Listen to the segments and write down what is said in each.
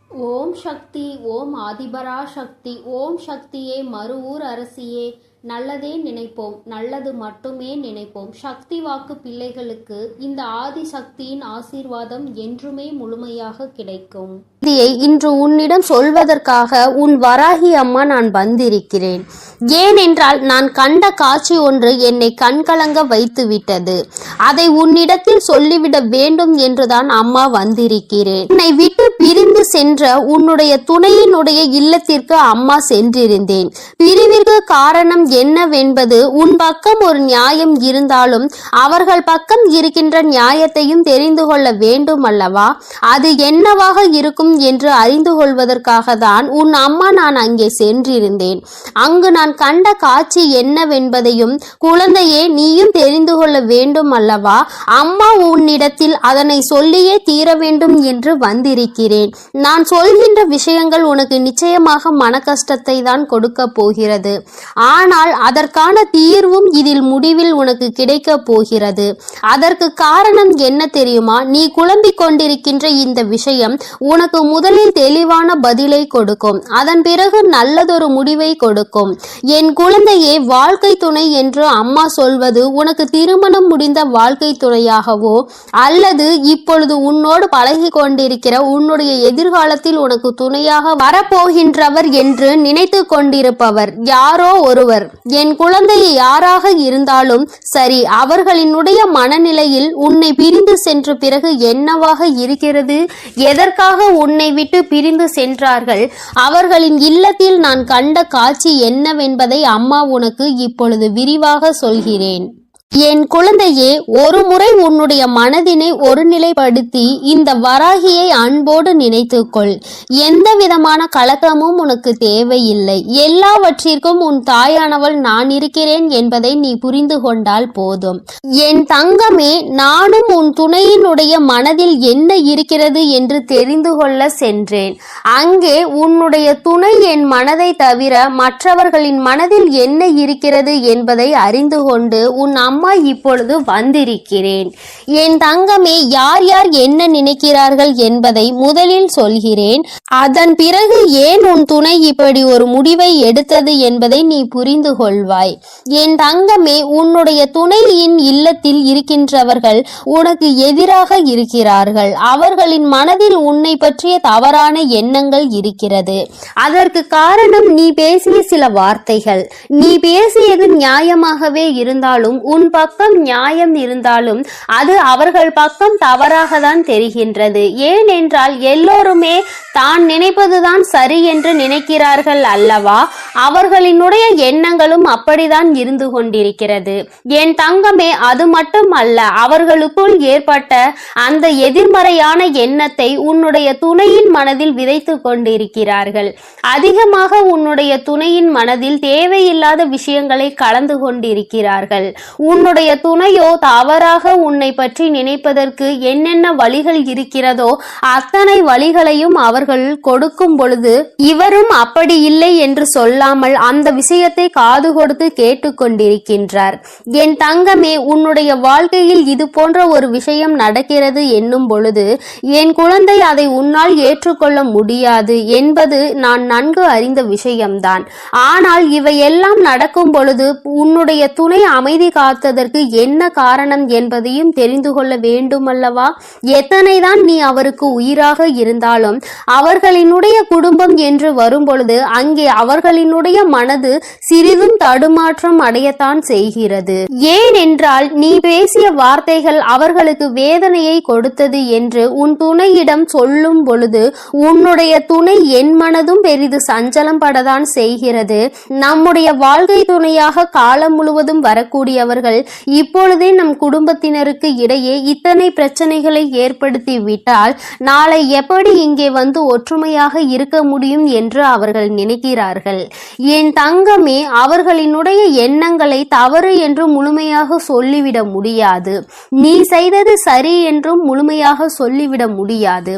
ஓம் சக்தி, ஓம் ஆதிபரா சக்தி, ஓம் சக்தியே, மறுவூர் அரசியே, நல்லதே நினைப்போம், நல்லது மட்டுமே நினைப்போம். சக்தி வாக்கு பிள்ளைகளுக்கு இந்த ஆதிசக்தியின் ஆசீர்வாதம் என்றுமே முழுமையாக கிடைக்கும். இன்று உன்னிடம் சொல்வதற்காக உன் வராகி அம்மா நான் வந்திருக்கிறேன். ஏனென்றால் நான் கண்ட காட்சி ஒன்று என்னை கண்கலங்க வைத்து விட்டது. அதை உன்னிடத்தில் சொல்லிவிட வேண்டும் என்றுதான் அம்மா வந்திருக்கிறேன். உன்னை விட்டு பிரிந்து சென்ற உன்னுடைய துணையினுடைய இல்லத்திற்கு அம்மா சென்றிருந்தேன். பிரிவிற்கு காரணம் என்னவென்பது உன் பக்கம் ஒரு நியாயம் இருந்தாலும் அவர்கள் பக்கம் இருக்கின்ற நியாயத்தையும் தெரிந்து கொள்ள வேண்டும் அல்லவா? அது என்னவாக இருக்கும் என்று அறிந்து கொள்வதற்காக தான் உன் அம்மா நான் அங்கே சென்றிருந்தேன். அங்கு நான் கண்ட காட்சி என்னவென்பதையும் குழந்தையே நீயும் தெரிந்து கொள்ள வேண்டும் அல்லவா? அம்மா உன்னிடத்தில் அதனை சொல்லியே தீர வேண்டும் என்று வந்திருக்கிறேன். நான் சொல்கின்ற விஷயங்கள் உனக்கு நிச்சயமாக மன கஷ்டத்தை தான் கொடுக்க போகிறது. ஆனால் அதற்கான தீர்வும் இதில் முடிவில் உனக்கு கிடைக்க போகிறது. அதற்கு காரணம் என்ன தெரியுமா? நீ குழம்பிக் கொண்டிருக்கின்ற இந்த விஷயம் உனக்கு முதலில் தெளிவான பதிலை கொடுக்கும். அதன் பிறகு நல்லதொரு முடிவை கொடுக்கும். என் குழந்தையே, வாழ்க்கை துணை என்று அம்மா சொல்வது உனக்கு திருமணம் முடிந்த வாழ்க்கை துணையாகவோ அல்லது இப்பொழுது உன்னோடு பழகி கொண்டிருக்கிற உன்னுடைய எதிர்காலத்தில் உனக்கு துணையாக வரப்போகின்றவர் என்று நினைத்து கொண்டிருப்பவர் யாரோ ஒருவர். என் குழந்தையை யாராக இருந்தாலும் சரி, அவர்களினுடைய மனநிலையில் உன்னை பிரிந்து சென்ற பிறகு என்னவாக இருக்கிறது, எதற்காக உன்னை விட்டு பிரிந்து சென்றார்கள், அவர்களின் இல்லத்தில் நான் கண்ட காட்சி என்னவென்பதை அம்மா உனக்கு இப்பொழுது விரிவாக சொல்கிறேன். என் குழந்தையே, ஒரு முறை உன்னுடைய மனதினை ஒருநிலைப்படுத்தி இந்த வராகியை அன்போடு நினைத்துக்கொள். எந்த விதமான கலக்கமும் உனக்கு தேவையில்லை. எல்லாவற்றிற்கும் உன் தாயானவள் நான் இருக்கிறேன் என்பதை நீ புரிந்து கொண்டால் போதும். என் தங்கமே, நானும் உன் துணையினுடைய மனதில் என்ன இருக்கிறது என்று தெரிந்து கொள்ள சென்றேன். அங்கே உன்னுடைய துணை என் மனதை தவிர மற்றவர்களின் மனதில் என்ன இருக்கிறது என்பதை அறிந்து கொண்டு உன் அம்மா இப்பொழுது வந்திருக்கிறேன். என் தங்கமே, யார் யார் என்ன நினைக்கிறார்கள் என்பதை முதலில் சொல்கிறேன். அதன் பிறகு ஏன் உன் துணை இப்படி ஒரு முடிவை எடுத்தது என்பதை நீ புரிந்து கொள்வாய். என் தங்கமே, உன்னுடைய துணையின் இல்லத்தில் இருக்கின்றவர்கள் உனக்கு எதிராக இருக்கிறார்கள். அவர்களின் மனதில் உன்னை பற்றிய தவறான எண்ணங்கள் இருக்கிறது. அதற்கு காரணம் நீ பேசிய சில வார்த்தைகள். நீ பேசியது நியாயமாகவே இருந்தாலும், உன் பக்கம் நியாயம் இருந்தாலும் அது அவர்கள் பக்கம் தவறாக தான் தெரிகின்றது. ஏனென்றால் எல்லோருமே தான் நினைப்பதுதான் சரி என்று நினைக்கிறார்கள் அல்லவா? அவர்களினுடைய எண்ணங்களும் அப்படிதான் இருந்து கொண்டிருக்கிறது. என் தங்கமே, அது மட்டும் அல்ல, அவர்களுக்குள் ஏற்பட்ட அந்த எதிர்மறையான எண்ணத்தை உன்னுடைய துணையின் மனதில் விதைத்து கொண்டிருக்கிறார்கள். அதிகமாக உன்னுடைய துணையின் மனதில் தேவையில்லாத விஷயங்களை கலந்து கொண்டிருக்கிறார்கள். உன்னுடைய துணையோ தவறாக உன்னை பற்றி நினைப்பதற்கு என்னென்ன வழிகள் இருக்கிறதோ அத்தனை வழிகளையும் அவர்கள் கொடுக்கும் பொழுது இவரும் அப்படி இல்லை என்று சொல்லாமல் அந்த விஷயத்தை காது கொடுத்து கேட்டுக்கொண்டிருக்கின்றார். என் தங்கமே, உன்னுடைய வாழ்க்கையில் இது போன்ற ஒரு விஷயம் நடக்கிறது என்னும் பொழுது என் குழந்தை அதை உன்னால் ஏற்றுக்கொள்ள முடியாது என்பது நான் நன்கு அறிந்த விஷயம்தான். ஆனால் இவையெல்லாம் நடக்கும் பொழுது உன்னுடைய துணை அமைதி காத்ததற்கு என்ன காரணம் என்பதையும் தெரிந்து கொள்ள வேண்டும் அல்லவா? எத்தனைதான் நீ அவருக்கு உயிராக இருந்தாலும் அவர்களினுடைய குடும்பம் என்று வரும்பொழுது அங்கே அவர்களினுடைய மனது சிறிதும் தடுமாற்றம் அடையத்தான் செய்கிறது. ஏனென்றால் நீ பேசிய வார்த்தைகள் அவர்களுக்கு வேதனையை கொடுத்தது என்று உன் துணையிடம் சொல்லும் பொழுது உன்னுடைய துணை என் மனதும் பெரிது சஞ்சலம் படத்தான் செய்கிறது. நம்முடைய வாழ்க்கை துணையாக காலம் முழுவதும் வரக்கூடியவர்கள் இப்பொழுதே நம் குடும்பத்தினருக்கு இடையே இத்தனை பிரச்சனைகளை ஏற்படுத்தி விட்டால் நாளை எப்படி இங்கே வந்து ஒற்றுமையாக இருக்க முடியும் என்று அவர்கள் நினைக்கிறார்கள். என் தங்கமே, அவர்களினுடைய எண்ணங்களை தவறு என்று முழுமையாக சொல்லிவிட முடியாது. நீ செய்தது சரி என்றும் முழுமையாக சொல்லிவிட முடியாது.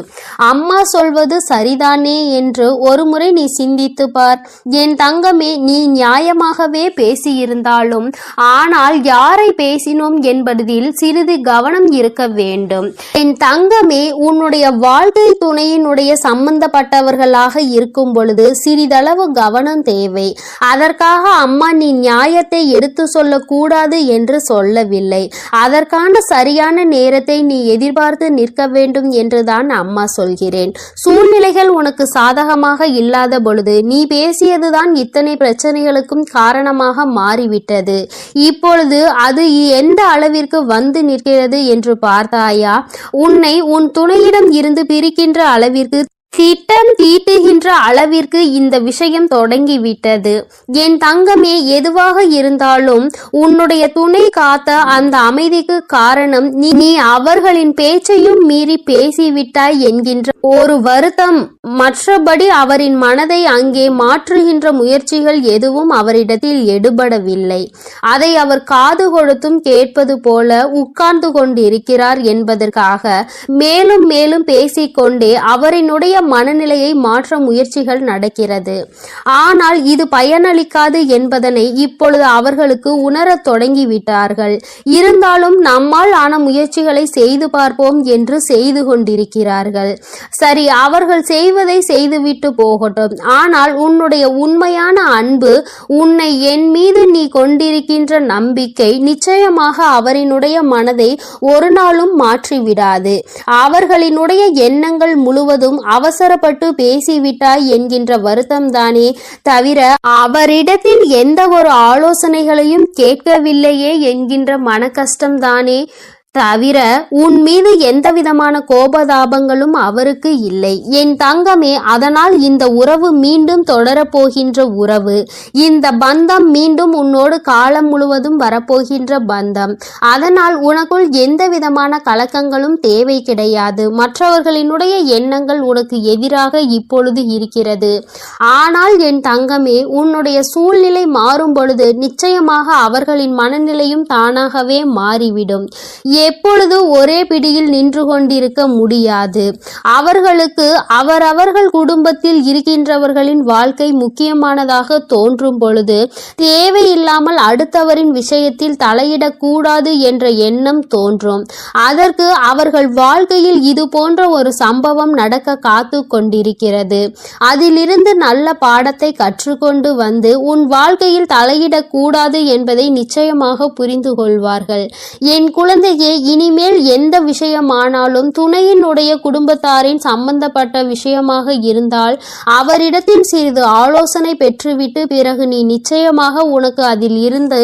அம்மா சொல்வது சரிதானே என்று ஒருமுறை நீ சிந்தித்து பார். என் தங்கமே, நீ நியாயமாகவே பேசியிருந்தாலும் ஆனால் யாரை பேசினோம் என்பதில் சிறிது கவனம் இருக்க வேண்டும். என் தங்கமே, உன்னுடைய வாழ்க்கை துணையினுடைய சம்பந்தப்பட்டவர்களாக இருக்கும் பொழுது சிறிதளவு கவனம் தேவை. அதற்காக அம்மா நீ நியாயத்தை எடுத்து சொல்லக்கூடாது என்று சொல்லவில்லை. அதற்கான சரியான நேரத்தை நீ எதிர்பார்த்து நிற்க வேண்டும் என்றுதான் அம்மா சொல்கிறேன். சூழ்நிலைகள் உனக்கு சாதகமாக இல்லாத பொழுது நீ பேசியதுதான் இத்தனை பிரச்சனைகளுக்கும் காரணமாக மாறிவிட்டது. இப்பொழுது அது எந்த அளவிற்கு வந்து நிற்கிறது என்று பார்த்தாயா? உன்னை உன் துணையிடம் இருந்து பிரிக்கின்ற அளவிற்கு திட்டம் தீட்டுகின்ற அளவிற்கு இந்த விஷயம் தொடங்கிவிட்டது. என் தங்கமே, எதுவாக இருந்தாலும் உன்னுடைய துணை காத்த அந்த அமைதிக்கு காரணம் நீ அவர்களின் பேச்சையும் மீறி பேசிவிட்டாய் என்கின்ற ஒரு வருத்தம். மற்றபடி அவரின் மனதை அங்கே மாற்றுகின்ற முயற்சிகள் எதுவும் அவரிடத்தில் எடுபடவில்லை. அதை அவர் காது கொடுத்தும் கேட்பது போல உட்கார்ந்து கொண்டிருக்கிறார் என்பதற்காக மேலும் மேலும் பேசிக்கொண்டே அவரினுடைய மனநிலையை மாற்ற முயற்சிகள் நடக்கிறது. ஆனால் இது பயனளிக்காது என்பதனை இப்பொழுது அவர்களுக்கு உணரத் தொடங்கிவிட்டார்கள். இருந்தாலும் நம்மால் ஆன முயற்சிகளை செய்து பார்ப்போம் என்று செய்து கொண்டிருக்கிறார்கள். சரி, அவர்கள் செய்வதை செய்துவிட்டு போகட்டும். ஆனால் உன்னுடைய உண்மையான அன்பு, உன்னை என் மீது நீ கொண்டிருக்கின்ற நம்பிக்கை நிச்சயமாக அவரினுடைய மனதை ஒரு நாளும் மாற்றிவிடாது. அவர்களினுடைய எண்ணங்கள் முழுவதும் அவசரப்பட்டு பேசிவிட்டாய் என்கின்ற வருத்தம் தானே தவிர அவரிடத்தில் எந்த ஒரு ஆலோசனைகளையும் கேட்கவில்லையே என்கின்ற மன கஷ்டம்தானே தவிர உன் மீது எந்த விதமான கோபதாபங்களும் அவருக்கு இல்லை. என் தங்கமே, அதனால் இந்த உறவு மீண்டும் தொடரப்போகின்ற உறவு. இந்த பந்தம் மீண்டும் உன்னோடு காலம் முழுவதும் வரப்போகின்ற பந்தம். அதனால் உனக்குள் எந்த விதமான கலக்கங்களும் தேவை கிடையாது. மற்றவர்களினுடைய எண்ணங்கள் உனக்கு எதிராக இப்பொழுது இருக்கிறது. ஆனால் என் தங்கமே, உன்னுடைய சூழ்நிலை மாறும் பொழுது நிச்சயமாக அவர்களின் மனநிலையும் தானாகவே மாறிவிடும். எப்பொழுது ஒரே பிடியில் நின்று கொண்டிருக்க முடியாது. அவர்களுக்கு அவரவர்கள் குடும்பத்தில் இருக்கின்றவர்களின் வாழ்க்கை முக்கியமானதாக தோன்றும் பொழுது தேவையில்லாமல் அடுத்தவரின் விஷயத்தில் தலையிடக்கூடாது என்ற எண்ணம் தோன்றும். அதற்கு அவர்கள் வாழ்க்கையில் இது போன்ற ஒரு சம்பவம் நடக்க காத்து கொண்டிருக்கிறது. அதிலிருந்து நல்ல பாடத்தை கற்றுக்கொண்டு வந்து உன் வாழ்க்கையில் தலையிடக்கூடாது என்பதை நிச்சயமாக புரிந்து கொள்வார்கள். என் குழந்தையே, இனிமேல் எந்த விஷயமானாலும் துணையினுடைய குடும்பத்தாரின் சம்பந்தப்பட்ட விஷயமாக இருந்தால் அவரிடத்தில் சிறிது ஆலோசனை பெற்றுவிட்டு பிறகு நீ நிச்சயமாக உனக்கு அதில் இருந்து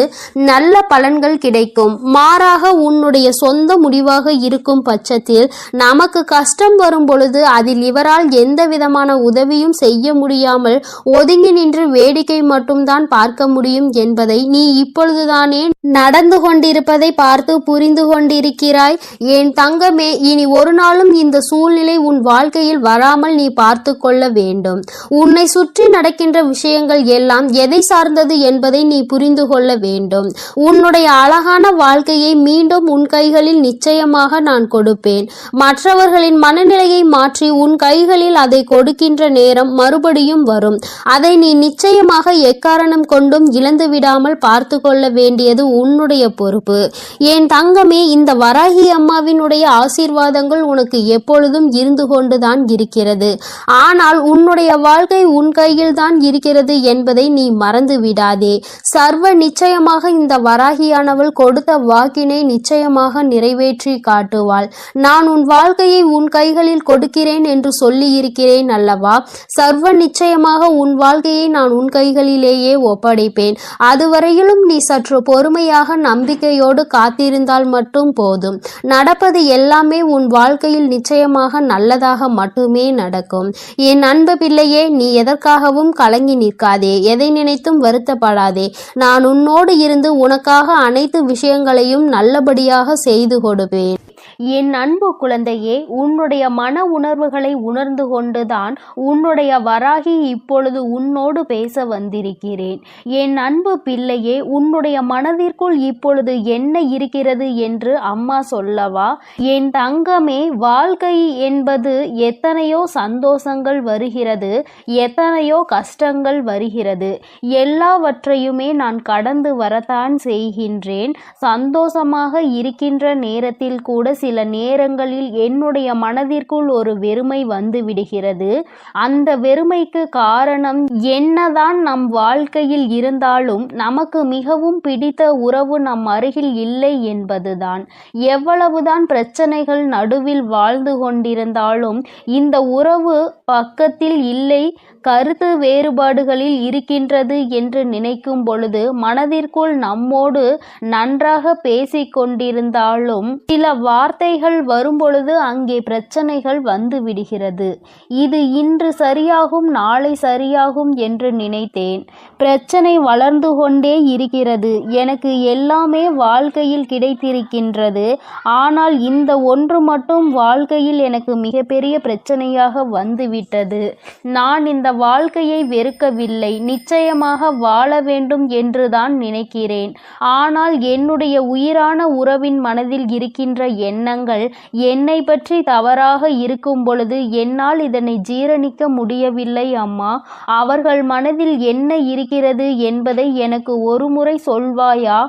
நல்ல பலன்கள் கிடைக்கும். மாறாக உன்னுடைய சொந்த முடிவாக இருக்கும் பட்சத்தில் நமக்கு கஷ்டம் வரும் பொழுது அதில் இவரால் எந்த விதமான உதவியும் செய்ய முடியாமல் ஒதுங்கி நின்று வேடிக்கை மட்டும்தான் பார்க்க முடியும் என்பதை நீ இப்பொழுதுதானே நடந்து கொண்டிருப்பதை பார்த்து புரிந்து கொண்டிருக்கிறாய். என் தங்கமே, இனி ஒரு நாளும் இந்த சூழ்நிலை உன் வாழ்க்கையில் வராமல் நீ பார்த்து கொள்ள வேண்டும். உன்னை சுற்றி நடக்கின்ற விஷயங்கள் எல்லாம் எதை சார்ந்தது என்பதை நீ புரிந்து கொள்ள வேண்டும். உன்னுடைய அழகான வாழ்க்கையை மீண்டும் உன் கைகளில் நிச்சயமாக நான் கொடுப்பேன். மற்றவர்களின் மனநிலையை மாற்றி உன் கைகளில் அதை கொடுக்கின்ற நேரம் மறுபடியும் வரும். அதை நீ நிச்சயமாக எக்காரணம் கொண்டும் இழந்து விடாமல் பார்த்து கொள்ள வேண்டியது உன்னுடைய பொறுப்பு. என் தங்கமே, இந்த வராகி அம்மாவினுடைய ஆசீர்வாதங்கள் உனக்கு எப்பொழுதும் இருந்து கொண்டுதான் இருக்கிறது. ஆனால் உன்னுடைய வாழ்க்கை உன் கையில் தான் இருக்கிறது என்பதை நீ மறந்து விடாதே. சர்வ நிச்சயமாக இந்த வராகியானவள் கொடுத்த வாக்கினை நிச்சயமாக நிறைவேற்றி காட்டுவாள். நான் உன் வாழ்க்கையை உன் கைகளில் கொடுக்கிறேன் என்று சொல்லி இருக்கிறேன் அல்லவா? சர்வ நிச்சயமாக உன் வாழ்க்கையை நான் உன் கைகளிலேயே ஒப்படைப்பேன். அதுவரையிலும் நீ சற்று பொறுமையாக நம்பிக்கையோடு காத்திருந்தால் மட்டும் போதும். நடப்பது எல்லாமே உன் வாழ்க்கையில் நிச்சயமாக நல்லதாக மட்டுமே நடக்கும். என் அன்பு பிள்ளையே, நீ எதற்காகவும் கலங்கி நிற்காதே. எதை நினைத்தும் வருத்தப்படாதே. நான் உன்னோடு இருந்து உனக்காக அனைத்து விஷயங்களையும் நல்லபடியாக செய்து கொடுப்பேன். என் அன்பு குழந்தையே, உன்னுடைய மன உணர்வுகளை உணர்ந்து கொண்டுதான் உன்னுடைய வராகி இப்பொழுது உன்னோடு பேச வந்திருக்கிறேன். என் அன்பு பிள்ளையே, உன்னுடைய மனதிற்குள் இப்பொழுது என்ன இருக்கிறது என்று அம்மா சொல்லவா? என் தங்கமே, வாழ்க்கை என்பது எத்தனையோ சந்தோஷங்கள் வருகிறது, எத்தனையோ கஷ்டங்கள் வருகிறது. எல்லாவற்றையுமே நான் கடந்து வரத்தான் செய்கின்றேன். சந்தோஷமாக இருக்கின்ற நேரத்தில் கூட சில நேரங்களில் என்னுடைய மனதிற்குள் ஒரு வெறுமை வந்து விடுகிறது. அந்த வெறுமைக்கு காரணம் என்னதான் நம் வாழ்க்கையில் இருந்தாலும் நமக்கு மிகவும் பிடித்த உறவு நம் அருகில் இல்லை என்பதுதான். எவ்வளவுதான் பிரச்சனைகள் நடுவில் வாழ்ந்து கொண்டிருந்தாலும் இந்த உறவு பக்கத்தில் இல்லை, கருத்து வேறுபாடுகளில் இருக்கின்றது என்று நினைக்கும் பொழுது மனதிற்குள் நம்மோடு நன்றாக பேசிக்கொண்டிருந்தாலும் சில வார்த்தைகள் வரும்பொழுது அங்கே பிரச்சனைகள் வந்து விடுகிறது. இது இன்று சரியாகும், நாளை சரியாகும் என்று நினைத்தேன். பிரச்சனை வளர்ந்து கொண்டே இருக்கிறது. எனக்கு எல்லாமே வாழ்க்கையில் கிடைத்திருக்கின்றது. ஆனால் இந்த ஒன்று மட்டும் வாழ்க்கையில் எனக்கு மிகப்பெரிய பிரச்சனையாக வந்துவிட்டது. நான் இந்த வாழ்க்கையை வெறுக்கவில்லை, நிச்சயமாக வாழ வேண்டும் என்றுதான் நினைக்கிறேன். ஆனால் என்னுடைய உயிரான உறவின் மனதில் இருக்கின்ற எண்ணங்கள் என்னை பற்றி தவறாக இருக்கும் பொழுது என்னால் இதனை ஜீரணிக்க முடியவில்லை அம்மா. அவர்கள் மனதில் என்ன இருக்கிறது என்பதை எனக்கு ஒரு முறை சொல்வாயா?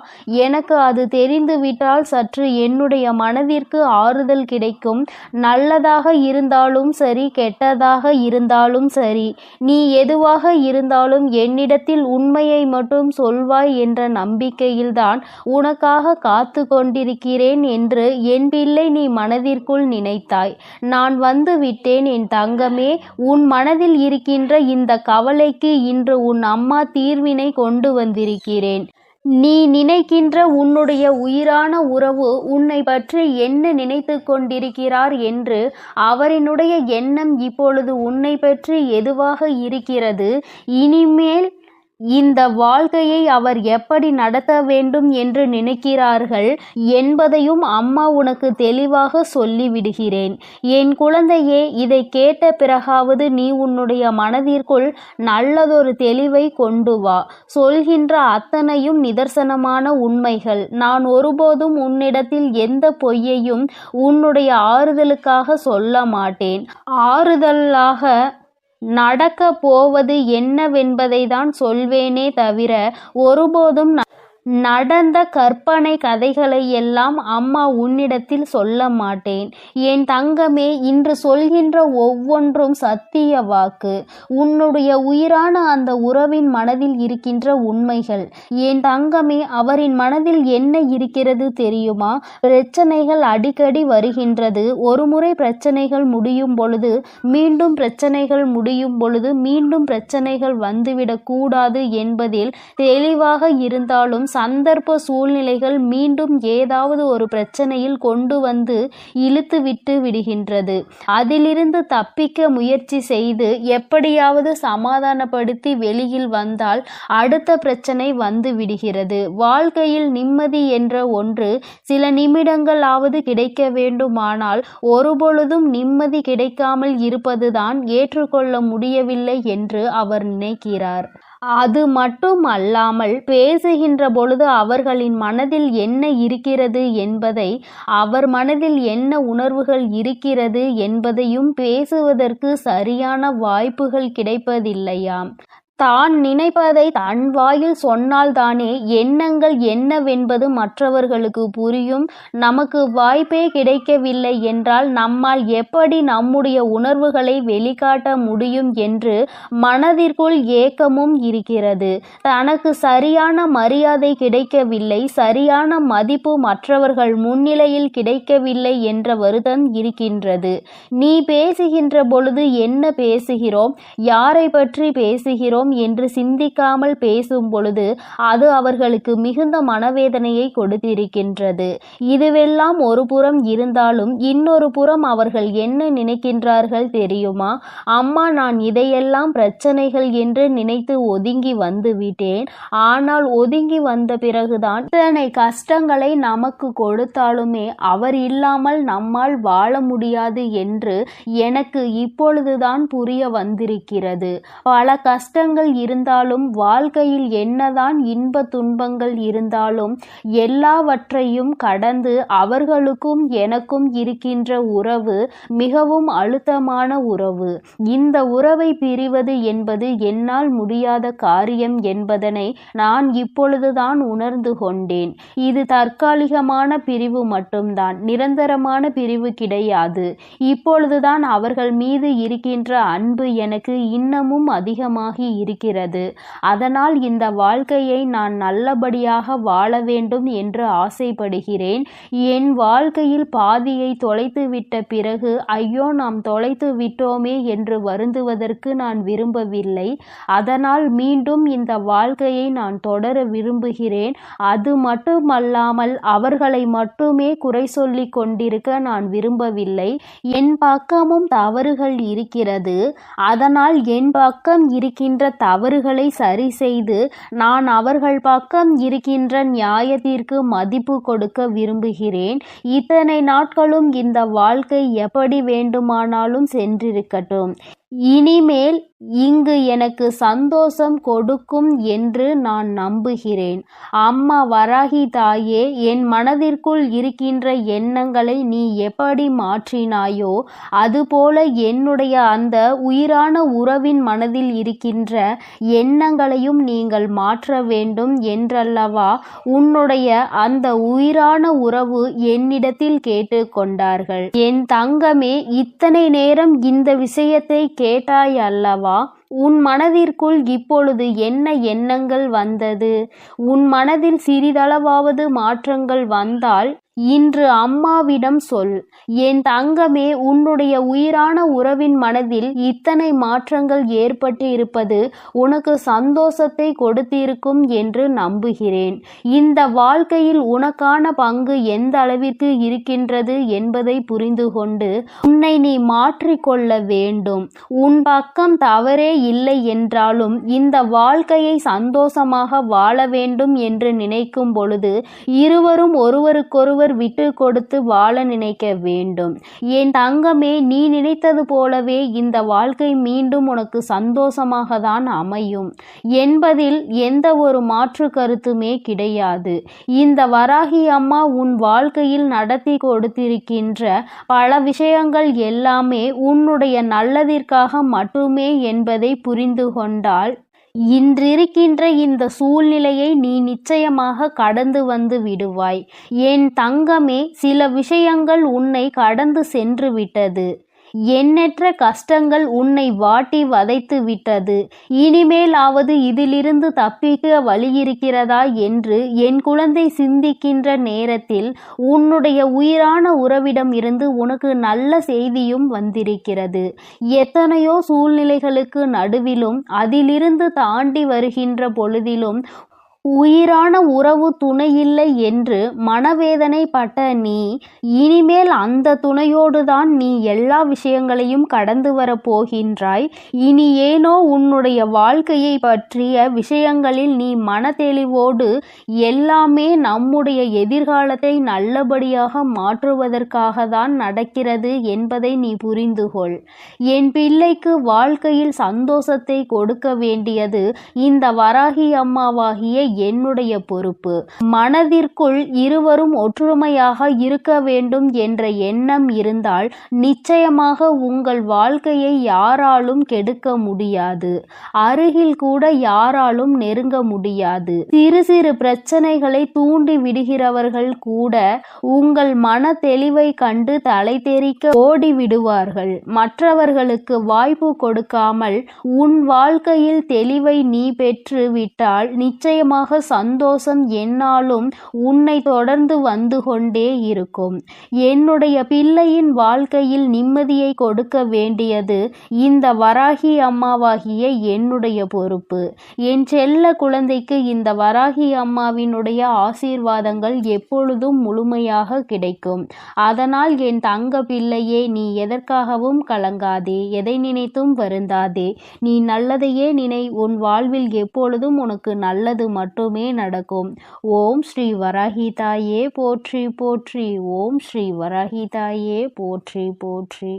எனக்கு அது தெரிந்துவிட்டால் சற்று என்னுடைய மனதிற்கு ஆறுதல் கிடைக்கும். நல்லதாக இருந்தாலும் சரி, கெட்டதாக இருந்தாலும் சரி, நீ எதுவாக இருந்தாலும் என்னிடத்தில் உண்மையை மட்டும் சொல்வாய் என்ற நம்பிக்கையில்தான் உனக்காக காத்து கொண்டிருக்கிறேன் என்று என் பிள்ளை நீ மனதிற்குள் நினைத்தாய். நான் வந்து விட்டேன் என் தங்கமே. உன் மனதில் இருக்கின்ற இந்த கவலைக்கு இன்று உன் அம்மா தீர்வினை கொண்டு வந்திருக்கிறேன். நீ நினைக்கின்ற உன்னுடைய உயிரான உறவு உன்னை பற்றி என்ன நினைத்து கொண்டிருக்கிறார் என்று அவரினுடைய எண்ணம் இப்பொழுது உன்னை பற்றி எதுவாக இருக்கிறது, இனிமேல் இந்த வாழ்க்கையை அவர் எப்படி நடத்த வேண்டும் என்று நினைக்கிறார்கள் என்பதையும் அம்மா உனக்கு தெளிவாக சொல்லிவிடுகிறேன். என் குழந்தையே, இதை கேட்ட பிறகாவது நீ உன்னுடைய மனதிற்குள் நல்லதொரு தெளிவை கொண்டு வா. சொல்கின்ற அத்தனையும் நிதர்சனமான உண்மைகள். நான் ஒருபோதும் உன்னிடத்தில் எந்த பொய்யையும் உன்னுடைய ஆறுதலுக்காக சொல்ல மாட்டேன். ஆறுதலாக நடக்க போவது என்னவென்பதை தான் சொல்வேனே தவிர ஒருபோதும் நடந்த கற்பனை கதைகளை எல்லாம் அம்மா உன்னிடத்தில் சொல்ல மாட்டேன். என் தங்கமே, இன்று சொல்கின்ற ஒவ்வொன்றும் சத்திய வாக்கு. உன்னுடைய உயிரான அந்த உறவின் மனதில் இருக்கின்ற உண்மைகள். என் தங்கமே, அவரின் மனதில் என்ன இருக்கிறது தெரியுமா? பிரச்சனைகள் அடிக்கடி வருகின்றது. ஒருமுறை பிரச்சனைகள் முடியும் பொழுது மீண்டும் பிரச்சனைகள் முடியும் பொழுது மீண்டும் பிரச்சனைகள் வந்துவிடக் கூடாது என்பதில் தெளிவாக இருந்தாலும் சந்தர்ப்ப சூழ்நிலைகள் மீண்டும் ஏதாவது ஒரு பிரச்சனையில் கொண்டு வந்து இழுத்து விட்டு விடுகின்றது. அதிலிருந்து தப்பிக்க முயற்சி செய்து எப்படியாவது சமாதானப்படுத்தி வெளியில் வந்தால் அடுத்த பிரச்சனை வந்து விடுகிறது. வாழ்க்கையில் நிம்மதி என்ற ஒன்று சில நிமிடங்களாவது கிடைக்க வேண்டுமானால் ஒருபொழுதும் நிம்மதி கிடைக்காமல் இருப்பதுதான் ஏற்றுக்கொள்ள முடியவில்லை என்று அவர் நினைக்கிறார். அது மட்டும் அல்லாமல் பேசுகின்ற பொழுது அவர்களின் மனதில் என்ன இருக்கிறது என்பதை, அவர் மனதில் என்ன உணர்வுகள் இருக்கிறது என்பதையும் பேசுவதற்கு சரியான வாய்ப்புகள் கிடைப்பதில்லையாம். தான் நினைப்பதை தன் வாயில் சொன்னால்தானே எண்ணங்கள் என்னவென்பது மற்றவர்களுக்கு புரியும். நமக்கு வாய்ப்பே கிடைக்கவில்லை என்றால் நம்மால் எப்படி நம்முடைய உணர்வுகளை வெளிக்காட்ட முடியும் என்று மனதிற்குள் ஏக்கமும் இருக்கிறது. தனக்கு சரியான மரியாதை கிடைக்கவில்லை, சரியான மதிப்பு மற்றவர்கள் முன்னிலையில் கிடைக்கவில்லை என்ற வருத்தம் இருக்கின்றது. நீ பேசுகின்ற பொழுது என்ன பேசுகிறோம், யாரை பற்றி பேசுகிறோம் என்று சிந்திக்காமல் பேசும் பொழுது அது அவர்களுக்கு மிகுந்த மனவேதனையை கொடுத்திருக்கின்றது. இதுவெல்லாம் ஒரு புறம் இருந்தாலும் இன்னொரு புறம் அவர்கள் என்ன நினைக்கின்றார்கள் தெரியுமா? அம்மா, நான் இதையெல்லாம் பிரச்சனைகள் என்று நினைத்து ஒதுங்கி வந்து விட்டேன். ஆனால் ஒதுங்கி வந்த பிறகுதான் இத்தனை கஷ்டங்களை நமக்கு கொடுத்தாலுமே அவர் இல்லாமல் நம்மால் வாழ முடியாது என்று எனக்கு இப்பொழுதுதான் புரிய வந்திருக்கிறது. பல கஷ்டங்கள் கஷ்டங்கள் இருந்தாலும், வாழ்க்கையில் என்னதான் இன்ப துன்பங்கள் இருந்தாலும் எல்லாவற்றையும் கடந்து அவர்களுக்கும் எனக்கும் இருக்கின்ற உறவு மிகவும் அழுத்தமான உறவு. இந்த உறவை பிரிவது என்பது என்னால் முடியாத காரியம் என்பதனை நான் இப்பொழுதுதான் உணர்ந்து கொண்டேன். இது தற்காலிகமான பிரிவு மட்டும்தான், நிரந்தரமான பிரிவு கிடையாது. இப்பொழுதுதான் அவர்கள் மீது இருக்கின்ற அன்பு எனக்கு இன்னமும் அதிகமாகி இருக்கிறது. அதனால் இந்த வாழ்க்கையை நான் நல்லபடியாக வாழ வேண்டும் என்று ஆசைப்படுகிறேன். என் வாழ்க்கையில் பாதியை தொலைத்துவிட்ட பிறகு ஐயோ நாம் தொலைத்து விட்டோமே என்று வருந்துவதற்கு நான் விரும்பவில்லை. அதனால் மீண்டும் இந்த வாழ்க்கையை நான் தொடர விரும்புகிறேன். அது மட்டுமல்லாமல் அவர்களை மட்டுமே குறை சொல்லிக் கொண்டிருக்க நான் விரும்பவில்லை. என் பக்கமும் தவறுகள் இருக்கிறது. அதனால் என் பக்கம் இருக்கின்ற தவறுகளை சரி செய்து நான் அவர்கள் பக்கம் இருக்கின்ற நியாயத்திற்கு மதிப்பு கொடுக்க விரும்புகிறேன். இத்தனை நாட்களும் இந்த வாழ்க்கை எப்படி வேண்டுமானாலும் சென்றிருக்கட்டும். இனிமேல் இங்கு எனக்கு சந்தோஷம் கொடுக்கும் என்று நான் நம்புகிறேன். அம்மா வராகி தாயே, என் மனதிற்குள் இருக்கின்ற எண்ணங்களை நீ எப்படி மாற்றினாயோ அதுபோல என்னுடைய அந்த உயிரான உறவின் மனதில் இருக்கின்ற எண்ணங்களையும் நீங்கள் மாற்ற வேண்டும் என்றல்லவா உன்னுடைய அந்த உயிரான உறவு என்னிடத்தில் கேட்டுக்கொண்டார்கள். என் தங்கமே, இத்தனை நேரம் இந்த விஷயத்தை கேட்டாய் அல்லவா? உன் மனதிற்குள் இப்பொழுது என்ன எண்ணங்கள் வந்தது? உன் மனதில் சிறிதளவாவது மாற்றங்கள் வந்தால் இன்று அம்மாவிடம் சொல். என் தங்கமே, உன்னுடைய உயிரான உறவின் மனதில் இத்தனை மாற்றங்கள் ஏற்பட்டு இருப்பது உனக்கு சந்தோஷத்தை கொடுத்திருக்கும் என்று நம்புகிறேன். இந்த வாழ்க்கையில் உனக்கான பங்கு எந்த அளவிற்கு இருக்கின்றது என்பதை புரிந்து கொண்டு உன்னை நீ மாற்றிக்கொள்ள வேண்டும். உன் பக்கம் தவறே இல்லை என்றாலும் இந்த வாழ்க்கையை சந்தோஷமாக வாழ வேண்டும் என்று நினைக்கும் பொழுது இருவரும் ஒருவருக்கொருவர் விட்டு கொடுத்து வாழ நினைக்க வேண்டும். என் தங்கமே, நீ நினைத்தது போலவே இந்த வாழ்க்கை மீண்டும் உனக்கு சந்தோஷமாக தான் அமையும் என்பதில் எந்த ஒரு மாற்று கருத்துமே கிடையாது. இந்த வராகி அம்மா உன் வாழ்க்கையில் நடத்தி கொடுத்திருக்கின்ற பல விஷயங்கள் எல்லாமே உன்னுடைய நல்லதிற்காக மட்டுமே என்பதை புரிந்து கொண்டால் இன்றிருக்கின்ற இந்த சூழ்நிலையை நீ நிச்சயமாக கடந்து வந்து விடுவாய். என் தங்கமே, சில விஷயங்கள் உன்னை கடந்து சென்று விட்டது. எண்ணற்ற கஷ்டங்கள் உன்னை வாட்டி வதைத்து விட்டது. இனிமேலாவது இதிலிருந்து தப்பிக்க வழி இருக்கிறதா என்று என் குழந்தை சிந்திக்கின்ற நேரத்தில் உன்னுடைய உயிரான உறவிடம் இருந்து உனக்கு நல்ல செய்தியும் வந்திருக்கிறது. எத்தனையோ சூழ்நிலைகளுக்கு நடுவிலும் அதிலிருந்து தாண்டி வருகின்ற பொழுதிலும் உயிரான உறவு துணையில்லை என்று மனவேதனைப்பட்ட நீ இனிமேல் அந்த துணையோடுதான் நீ எல்லா விஷயங்களையும் கடந்து வரப்போகின்றாய். இனி ஏனோ உன்னுடைய வாழ்க்கையை பற்றிய விஷயங்களில் நீ மனதெளிவோடு எல்லாமே நம்முடைய எதிர்காலத்தை நல்லபடியாக மாற்றுவதற்காக தான் நடக்கிறது என்பதை நீ புரிந்துகொள். என் பிள்ளைக்கு வாழ்க்கையில் சந்தோஷத்தை கொடுக்க வேண்டியது இந்த வராகி அம்மாவாகிய என்னுடைய பொறுப்பு. மனதிற்குள் இருவரும் ஒற்றுமையாக இருக்க வேண்டும் என்ற எண்ணம் இருந்தால் நிச்சயமாக உங்கள் வாழ்க்கையை யாராலும் கெடுக்க முடியாது. அருகில் கூட யாராலும் நெருங்க முடியாது. சிறு சிறு பிரச்சனைகளை தூண்டி விடுகிறவர்கள் கூட உங்கள் மன தெளிவை கண்டு தலை தெறிக்க ஓடி விடுவார்கள். மற்றவர்களுக்கு வாய்ப்பு கொடுக்காமல் உன் வாழ்க்கையில் தெளிவை நீ பெற்று விட்டால் நிச்சயமாக சந்தோஷம் என்னாலும் உன்னை தொடர்ந்து வந்து கொண்டே இருக்கும். என்னுடைய பிள்ளையின் வாழ்க்கையில் நிம்மதியை கொடுக்க வேண்டியது இந்த வராகி அம்மாவாகிய என்னுடைய பொறுப்பு. என் செல்ல குழந்தைக்கு இந்த வராகி அம்மாவினுடைய ஆசீர்வாதங்கள் எப்பொழுதும் முழுமையாக கிடைக்கும். அதனால் என் தங்க பிள்ளையே, நீ எதற்காகவும் கலங்காதே, எதை நினைத்தும் வருந்தாதே. நீ நல்லதையே நினை. உன் வாழ்வில் எப்பொழுதும் உனக்கு நல்லது மட்டுமே நடக்கும். ஓம் ஸ்ரீ வராகி தாயே போற்றி போற்றி. ஓம் ஸ்ரீ வராகி தாயே போற்றி போற்றி.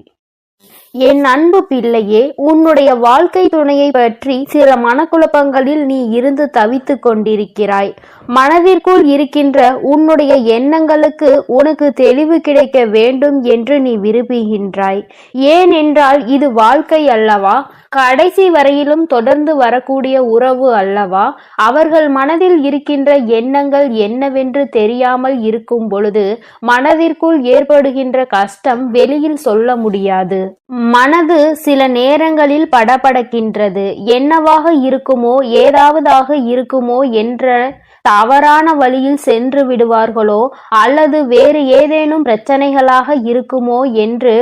என் அன்பு பிள்ளையே, உன்னுடைய வாழ்க்கை துணையை பற்றி சில மனக்குழப்பங்களில் நீ இருந்து தவித்துக் கொண்டிருக்கிறாய். மனதிற்குள் இருக்கின்ற உன்னுடைய எண்ணங்களுக்கு உனக்கு தெளிவு கிடைக்க வேண்டும் என்று நீ விரும்புகின்றாய். ஏனென்றால் இது வாழ்க்கை அல்லவா? கடைசி வரையிலும் தொடர்ந்து வரக்கூடிய உறவு அல்லவா? அவர்கள் மனதில் இருக்கின்ற எண்ணங்கள் என்னவென்று தெரியாமல் இருக்கும் பொழுது மனதிற்குள் ஏற்படுகின்ற கஷ்டம் வெளியில் சொல்ல முடியாது. மனது சில நேரங்களில் படபடக்கின்றது. என்னவாக இருக்குமோ, ஏதாவதாக இருக்குமோ என்ற தவறான வழியில் சென்று விடுவார்களோ அல்லது வேறு ஏதேனும் பிரச்சனைகளாக இருக்குமோ என்று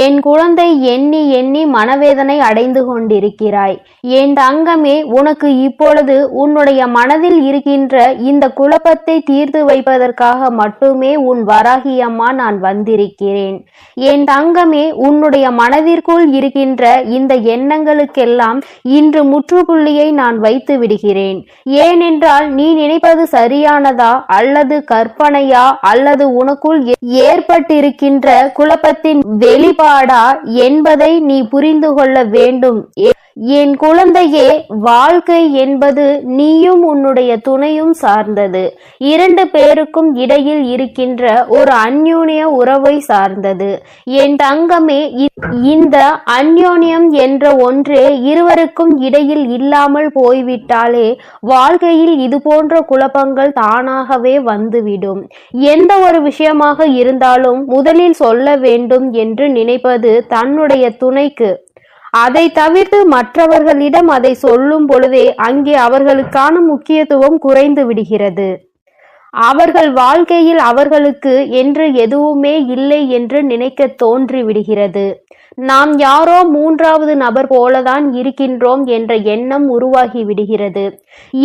என் குழந்தை எண்ணி எண்ணி மனவேதனை அடைந்து கொண்டிருக்கிறாய். என் தங்கமே, உனக்கு இப்பொழுது உன்னுடைய மனதில் இருக்கின்ற இந்த குழப்பத்தை தீர்த்து வைப்பதற்காக மட்டுமே உன் வராகி அம்மா நான் வந்திருக்கிறேன். என் தங்கமே, உன்னுடைய மனதிற்குள் இருக்கின்ற இந்த எண்ணங்களுக்கெல்லாம் இன்று முற்றுப்புள்ளியை நான் வைத்து விடுகிறேன். ஏனென்றால் நீ நினைப்ப சரியானதா அல்லது கற்பனையா அல்லது உனக்குள் ஏற்பட்டிருக்கின்ற குழப்பத்தின் வெளிப்பாடா என்பதை நீ புரிந்து கொள்ள வேண்டும். என் குழந்தையே, வாழ்க்கை என்பது நீயும் உன்னுடைய துணையும் சார்ந்தது. இரண்டு பேருக்கும் இடையில் இருக்கின்ற ஒரு அந்யோன்ய உறவை சார்ந்தது. என் தங்கமே, இந்த அந்யோன்யம் என்ற ஒன்று இருவருக்கும் இடையில் இல்லாமல் போய்விட்டாலே வாழ்க்கையில் இது போன்ற குழப்பங்கள் தானாகவே வந்துவிடும். எந்த ஒரு விஷயமாக இருந்தாலும் முதலில் சொல்ல வேண்டும் என்று நினைப்பது தன்னுடைய துணைக்கு. அதை தவிர்த்து மற்றவர்களிடம் அதை சொல்லும் பொழுதே அங்கே அவர்களுக்கான முக்கியத்துவம் குறைந்து விடுகிறது. அவர்கள் வாழ்க்கையில் அவர்களுக்கு என்று எதுவுமே இல்லை என்று நினைக்க தோன்றி விடுகிறது. நாம் யாரோ மூன்றாவது நபர் போலதான் இருக்கின்றோம் என்ற எண்ணம் உருவாகி விடுகிறது.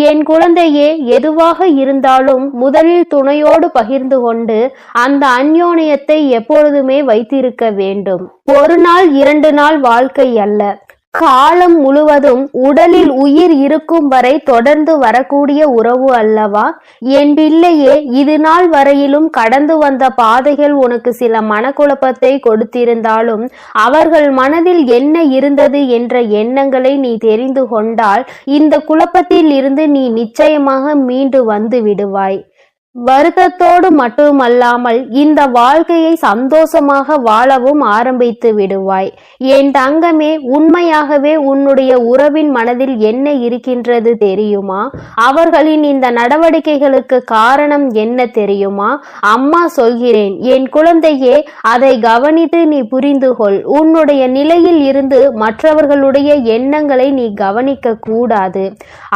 என் குழந்தையே, எதுவாக இருந்தாலும் முதலில் துணையோடு பகிர்ந்து கொண்டு அந்த அந்யோன்யத்தை எப்பொழுதுமே வைத்திருக்க வேண்டும். ஒரு நாள் 2 நாள் வாழ்க்கை அல்ல, காலம் முழுவதும் உடலில் உயிர் இருக்கும் வரை தொடர்ந்து வரக்கூடிய உறவு அல்லவா? என் பிள்ளையே, இது நாள் வரையிலும் கடந்து வந்த பாதைகள் உனக்கு சில மனக்குழப்பத்தை கொடுத்திருந்தாலும் அவர்கள் மனதில் என்ன இருந்தது என்ற எண்ணங்களை நீ தெரிந்து கொண்டால் இந்த குழப்பத்தில் இருந்து நீ நிச்சயமாக மீண்டு வந்து விடுவாய். வருத்தத்தோடு மட்டுமல்லாமல் இந்த வாழ்க்கையை சந்தோஷமாக வாழவும் ஆரம்பித்து விடுவாய். என் தங்கமே, உண்மையாகவே உன்னுடைய உறவின் மனதில் என்ன இருக்கின்றது தெரியுமா? அவர்களின் இந்த நடவடிக்கைகளுக்கு காரணம் என்ன தெரியுமா? அம்மா சொல்கிறேன் என் குழந்தையே, அதை கவனித்து நீ புரிந்து கொள். உன்னுடைய நிலையில் இருந்து மற்றவர்களுடைய எண்ணங்களை நீ கவனிக்க கூடாது.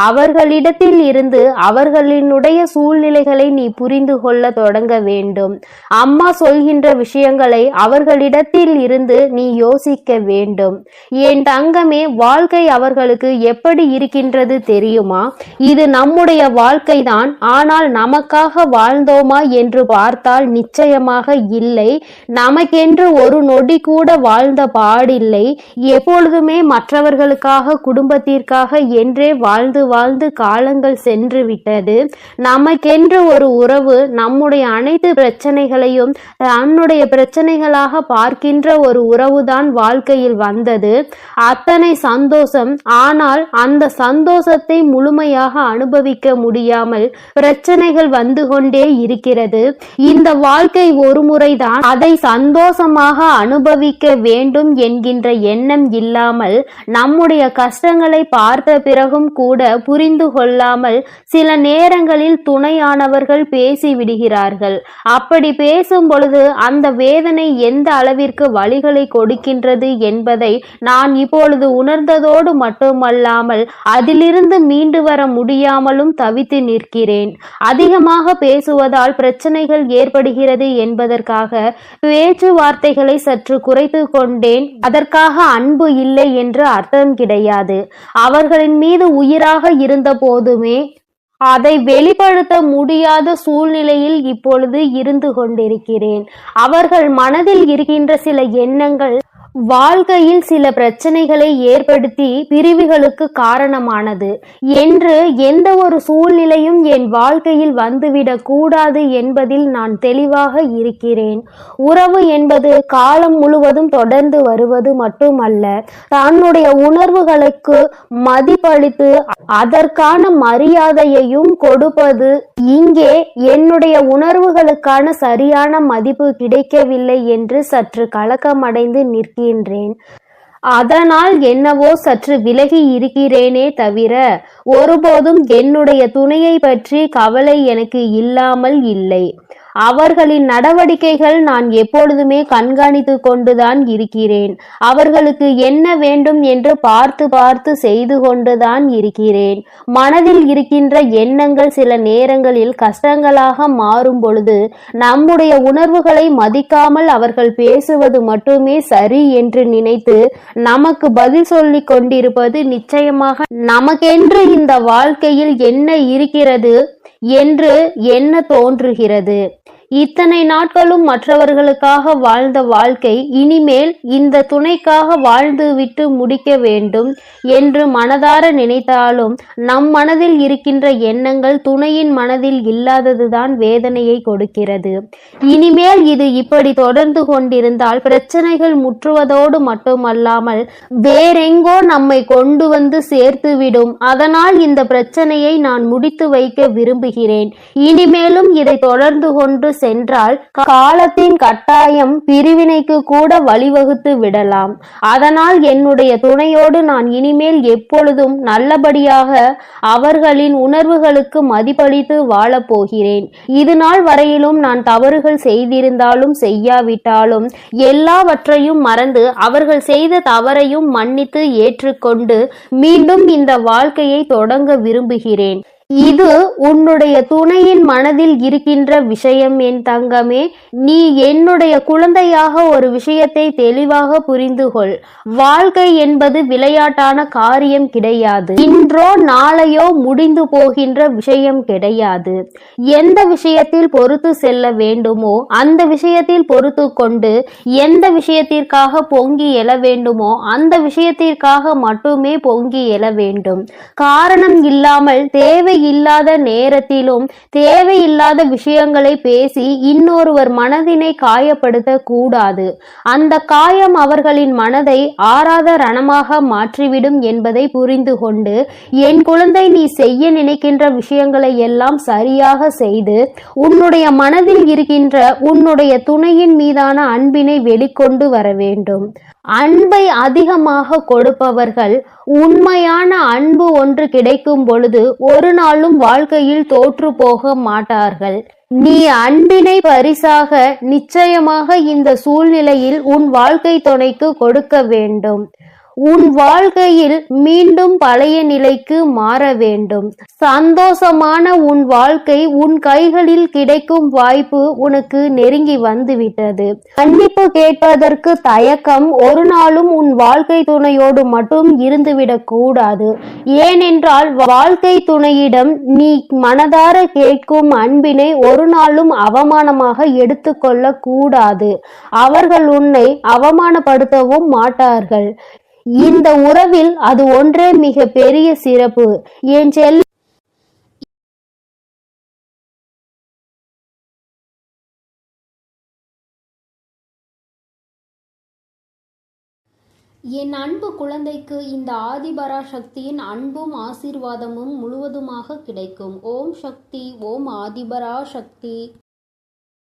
அவர்களிடத்தில் இருந்து அவர்களினுடைய சூழ்நிலைகளை நீ புரிந்து கொள்ள தொடங்க வேண்டும். அம்மா சொல்கின்ற விஷயங்களை அவர்களிடத்தில் இருந்து நீ யோசிக்க வேண்டும். என் தங்கமே, வாழ்க்கை அவர்களுக்கு எப்படி இருக்கின்றது தெரியுமா? இது நம்முடைய வாழ்க்கைதான், ஆனால் நமக்காக வாழ்ந்தோமா என்று பார்த்தால் நிச்சயமாக இல்லை. நமக்கென்று ஒரு நொடி கூட வாழ்ந்த பாடில்லை. எப்பொழுதுமே மற்றவர்களுக்காக, குடும்பத்திற்காக என்றே வாழ்ந்து வாழ்ந்து காலங்கள் சென்று விட்டது. நமக்கென்று ஒரு உறவு நம்முடைய அனைத்து பிரச்சனைகளையும் தன்னுடைய பிரச்சனைகளாக பார்க்கின்ற ஒரு உறவுதான் வாழ்க்கையில் வந்தது. அத்தனை சந்தோஷம். ஆனால் அந்த சந்தோஷத்தை முழுமையாக அனுபவிக்க முடியாமல் பிரச்சனைகள் வந்து கொண்டே இருக்கிறது. இந்த வாழ்க்கை ஒரு முறைதான், அதை சந்தோஷமாக அனுபவிக்க வேண்டும் என்கின்ற எண்ணம் இல்லாமல் நம்முடைய கஷ்டங்களை பார்த்த பிறகும் கூட புரிந்து கொள்ளாமல் சில நேரங்களில் துணையானவர்கள் பேசி விடுகிறார்கள். அப்படி பேசும் பொழுது அந்த வேதனை எந்த அளவிற்கு வலிகளை கொடுக்கின்றது என்பதை நான் இப்பொழுது உணர்ந்ததோடு மட்டுமல்லாமல் அதிலிருந்து மீண்டு வர முடியாமலும் தவித்து நிற்கிறேன். அதிகமாக பேசுவதால் பிரச்சனைகள் ஏற்படுகிறது என்பதற்காக பேச்சுவார்த்தைகளை சற்று குறைத்து கொண்டேன். அதற்காக அன்பு இல்லை என்று அர்த்தம் கிடையாது. அவர்களின் மீது உயிராக இருந்த போதுமே அதை வெளிப்படுத்த முடியாத சூழ்நிலையில் இப்பொழுது இருந்து கொண்டிருக்கிறேன். அவர்கள் மனதில் இருக்கின்ற சில எண்ணங்கள் வாழ்க்கையில் சில பிரச்சனைகளை ஏற்படுத்தி பிரிவுகளுக்கு காரணமானது என்று எந்த ஒரு சூழ்நிலையும் என் வாழ்க்கையில் வந்துவிடக் கூடாது என்பதில் நான் தெளிவாக இருக்கிறேன். உறவு என்பது காலம் முழுவதும் தொடர்ந்து வருவது மட்டுமல்ல, தன்னுடைய உணர்வுகளுக்கு மதிப்பளித்து அதற்கான மரியாதையையும் கொடுப்பது. இங்கே என்னுடைய உணர்வுகளுக்கான சரியான மதிப்பு கிடைக்கவில்லை என்று சற்று கலக்கமடைந்து நிற்கின்றேன். அதனால் என்னவோ சற்று விலகி இருக்கிறேனே தவிர ஒருபோதும் என்னுடைய துணையை பற்றி கவலை எனக்கு இல்லாமல் இல்லை. அவர்களின் நடவடிக்கைகள் நான் எப்பொழுதுமே கண்காணித்து கொண்டுதான் இருக்கிறேன். அவர்களுக்கு என்ன வேண்டும் என்று பார்த்து பார்த்து செய்து கொண்டுதான் இருக்கிறேன். மனதில் இருக்கின்ற எண்ணங்கள் சில நேரங்களில் கஷ்டங்களாக மாறும் பொழுது நம்முடைய உணர்வுகளை மதிக்காமல் அவர்கள் பேசுவது மட்டுமே சரி என்று நினைத்து நமக்கு பதில் சொல்லிக் கொண்டிருப்பது நிச்சயமாக நமக்கென்று இந்த வாழ்க்கையில் என்ன இருக்கிறது என்று எண்ண தோன்றுகிறது. இத்தனை நாட்களும் மற்றவர்களுக்காக வாழ்ந்த வாழ்க்கை இனிமேல் இந்த துணைக்காக வாழ்ந்துவிட்டு முடிக்க வேண்டும் என்று மனதார நினைத்தாலும் நம் மனதில் இருக்கின்ற எண்ணங்கள் துணையின் மனதில் இல்லாததுதான் வேதனையை கொடுக்கிறது. இனிமேல் இது இப்படி தொடர்ந்து கொண்டிருந்தால் பிரச்சனைகள் முற்றுவதோடு மட்டுமல்லாமல் வேறெங்கோ நம்மை கொண்டு வந்து சேர்த்துவிடும். அதனால் இந்த பிரச்சனையை நான் முடித்து வைக்க விரும்புகிறேன். இனிமேலும் இதை தொடர்ந்து கொண்டு சென்றால் காலத்தின் கட்டாயம் பிரிவினைக்கு கூட வழிவகுத்து விடலாம். அதனால் என்னுடைய துணையோடு நான் இனிமேல் எப்பொழுதும் நல்லபடியாக அவர்களின் உணர்வுகளுக்கு மதிப்பளித்து வாழப்போகிறேன். இது நாள் வரையிலும் நான் தவறுகள் செய்திருந்தாலும் செய்யாவிட்டாலும் எல்லாவற்றையும் மறந்து அவர்கள் செய்த தவறையும் மன்னித்து ஏற்றுக்கொண்டு மீண்டும் இந்த வாழ்க்கையை தொடங்க விரும்புகிறேன். இது உன்னுடைய துணையின் மனதில் இருக்கின்ற விஷயம். என் தங்கமே, நீ என்னுடைய குழந்தையாக ஒரு விஷயத்தை தெளிவாக புரிந்து கொள். வாழ்க்கை என்பது விளையாட்டான காரியம் கிடையாது. இன்றோ நாளையோ முடிந்து போகின்ற விஷயம் கிடையாது. எந்த விஷயத்தில் பொறுத்து செல்ல வேண்டுமோ அந்த விஷயத்தில் பொறுத்து கொண்டு, எந்த விஷயத்திற்காக பொங்கி எழ வேண்டுமோ அந்த விஷயத்திற்காக மட்டுமே பொங்கி எழ வேண்டும். காரணம் இல்லாமல் தேவை இல்லாத நேரத்திலும் தேவையில்லாத விஷயங்களை பேசி இன்னொருவர் மனதினை காயப்படுத்த கூடாது. அந்த காயம் அவர்களின் மனதை ஆறாத ரணமாக மாற்றிவிடும் என்பதை புரிந்து கொண்டு, என் குழந்தை, நீ செய்ய நினைக்கின்ற விஷயங்களை எல்லாம் சரியாக செய்து உன்னுடைய மனதில் இருக்கின்ற உன்னுடைய துணையின் மீதான அன்பினை வெளிக்கொண்டு வர வேண்டும். அன்பை அதிகமாக கொடுப்பவர்கள் உண்மையான அன்பு ஒன்று கிடைக்கும் பொழுது ஒரு நாளும் வாழ்க்கையில் தோற்று போக மாட்டார்கள். நீ அன்பினை பரிசாக நிச்சயமாக இந்த சூழ்நிலையில் உன் வாழ்க்கை துணைக்கு கொடுக்க வேண்டும். உன் வாழ்க்கையில் மீண்டும் பழைய நிலைக்கு மாற வேண்டும். சந்தோஷமான உன் வாழ்க்கை உன் கைகளில் கிடைக்கும் வாய்ப்பு உனக்கு நெருங்கி வந்துவிட்டது. மன்னிப்பு கேட்பதற்கு தயக்கம் ஒரு நாளும் உன் வாழ்க்கை துணையோடு மட்டும் இருந்துவிடக் கூடாது. ஏனென்றால் வாழ்க்கை துணையிடம் நீ மனதார கேட்கும் அன்பினை ஒரு நாளும் அவமானமாக எடுத்துக்கொள்ள கூடாது. அவர்கள் உன்னை அவமானப்படுத்தவும் மாட்டார்கள். இந்த உறவில் அது ஒன்றே மிக பெரிய சிறப்பு. என் செல்ல என் அன்பு குழந்தைக்கு இந்த ஆதிபராசக்தியின் அன்பும் ஆசீர்வாதமும் முழுவதுமாக கிடைக்கும். ஓம் சக்தி, ஓம் ஆதிபராசக்தி.